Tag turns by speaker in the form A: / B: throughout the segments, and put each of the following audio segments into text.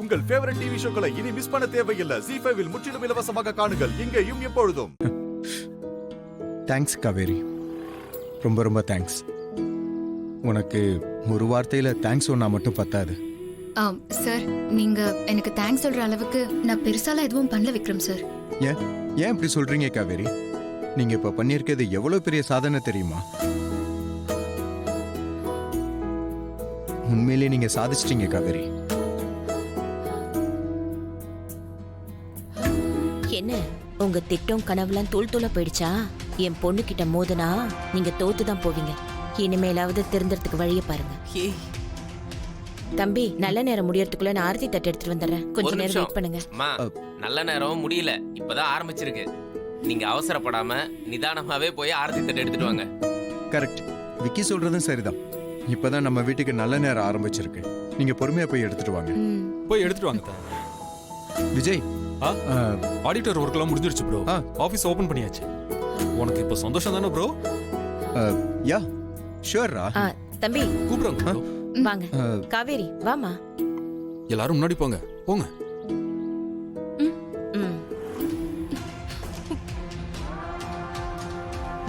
A: உங்கள் favourite TV ஷோக்களை இனி miss பண்ண தேவையில்லை. ZEE5 இல் முற்றிலும் இலவசமாக காணுங்கள், இங்கேயும் எப்பொழுதும்.
B: தேங்க்ஸ் காவேரி, ரொம்ப ரொம்ப தேங்க்ஸ். உனக்கு ஒரு வார்த்தையில தேங்க்ஸ் சொன்னா மட்டும் பத்தாது.
C: சார், நீங்க எனக்கு தேங்க்ஸ் சொல்ற அளவுக்கு நான் பெருசாலாம் எதுவும் பண்ணல விக்ரம் சார்.
B: ஏன் ஏன் இப்படி சொல்றீங்க காவேரி? நீங்க இப்ப பண்ணிருக்கிறது எவ்வளவு பெரிய சாதனை தெரியுமா? உண்மையிலேயே நீங்க சாதிச்சிட்டீங்க காவேரி.
D: என்ன உங்க திட்டம் கனவுலாம் தூள் தூளா போயிடுச்சா? என் பொண்ணு கிட்ட மோதுனா நீங்க தோத்துதான் போவீங்க. இனிமேலாவது திருந்தறதுக்கு வழிய பாருங்க. தம்பி, நல்ல நேரம் முடியறதுக்குள்ள நான் ஆரத்தி தட்டு எடுத்துட்டு வந்துடுறேன். கொஞ்ச நேரம் வெயிட் பண்ணுங்க.
E: நல்ல நேரம் முடியல, இப்பதான் ஆரம்பிச்சிருக்கு. நீங்க அவசரப்படாம நிதானமாவே போய் ஆரத்தி தட்டு எடுத்துட்டு வாங்க.
B: கரெக்ட், விக்கி சொல்றதும் சரிதான். இப்பதான் நம்ம வீட்டுக்கு நல்ல நேரம் ஆரம்பிச்சிருக்கு. நீங்க பொறுமையா போய் எடுத்துட்டு வாங்க.
F: போய் எடுத்துட்டு வாங்க.
B: விஜய்,
F: ஆடிட்டர் ஒர்க் எல்லாம் முடிஞ்சிருச்சு ப்ரோ. ஆபீஸ் ஓபன் பண்ணியாச்சு. உனக்கு இப்ப சந்தோஷம் தானே ப்ரோ?
B: யா ஷூர்ரா.
D: தம்பி
F: கூப்பிடுறாங்க ப்ரோ.
D: வாங்க. காவேரி வாமா.
F: எல்லாரும் முன்னாடி போங்க போங்க.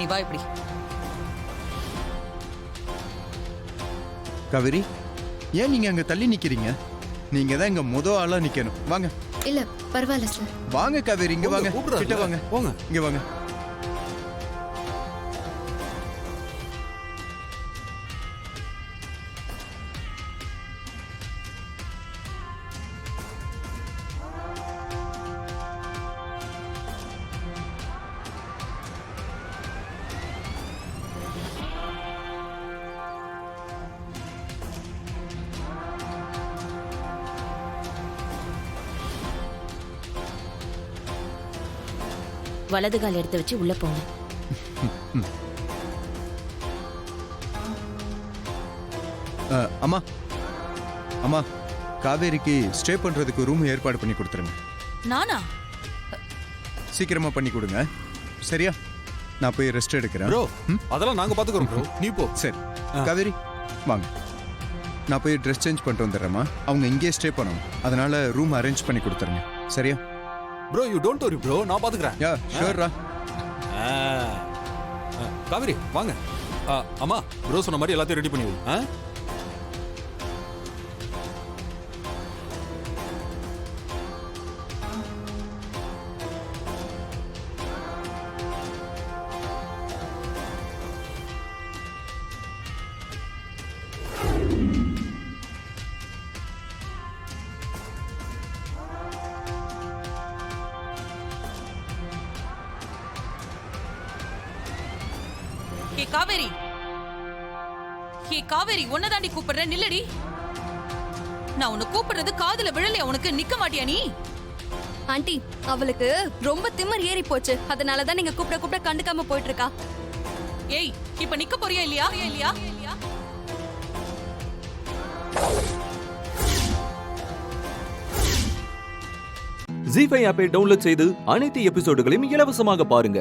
G: நீ வா இப்படி.
B: காவேரி, ஏன் நீங்க அங்க தள்ளி நிக்கிறீங்க? நீங்க தான் இங்க ஆளா நிக்கணும். வாங்க.
C: இல்ல பரவாயில்ல சார்.
B: வாங்க காவேரி, இங்க வாங்க. கிட்ட வாங்க.
F: போங்க.
B: இங்க வாங்க.
D: வலது கால் எடுத்து வச்சு உள்ள போங்க.
B: அம்மா அம்மா, காவேரிக்கு ஸ்டே பண்றதுக்கு ரூம் ஏற்பாடு பண்ணி கொடுத்துருங்க.
G: நானா?
B: சீக்கிரமா பண்ணி கொடுங்க, சரியா? நான் போய் ரெஸ்ட் எடுக்கிறேன்.
F: ப்ரோ, அதெல்லாம் நாங்க பாத்துக்கிறோம் ப்ரோ. நீ போ.
B: சரி காவேரி வாங்க. நான் போய் ட்ரெஸ் சேஞ்ச் பண்ணிட்டு வந்துடுறேம்மா. அவங்க இங்கேயே ஸ்டே பண்ணணும், அதனால ரூம் அரேஞ்ச் பண்ணி கொடுத்துருங்க, சரியா?
F: Bro, you don't worry bro, நான் பாத்துக்கிறேன்.
B: யா ஷூர்ரா.
F: காவேரி வாங்க. அம்மா, ப்ரோ சொன்ன மாதிரி எல்லாத்தையும் ரெடி பண்ணி வை.
G: ஏ காவேரி, ஏ காவேரி, உன்னதாண்டி கூப்பிடுறேன், நில்லடி. நான் உன்னை கூப்பிடுறது காதுல விழலையா உனக்கு? நிக்க மாட்டியா நீ?
H: ஆண்டி, அவளுக்கு ரொம்ப திமிர் ஏறி போச்சு, அதனாலதான் நீங்க கூப்பிட கூப்பிட கண்டுக்காம போயிட்டு இருக்கா.
G: ஏய், இப்ப நிக்க போறியா இல்லையா? இல்லையா?
I: ZEE5 ஆப்பை டவுன்லோட் செய்து அனைத்து எபிசோடுகளையும் இலவசமாக பாருங்க.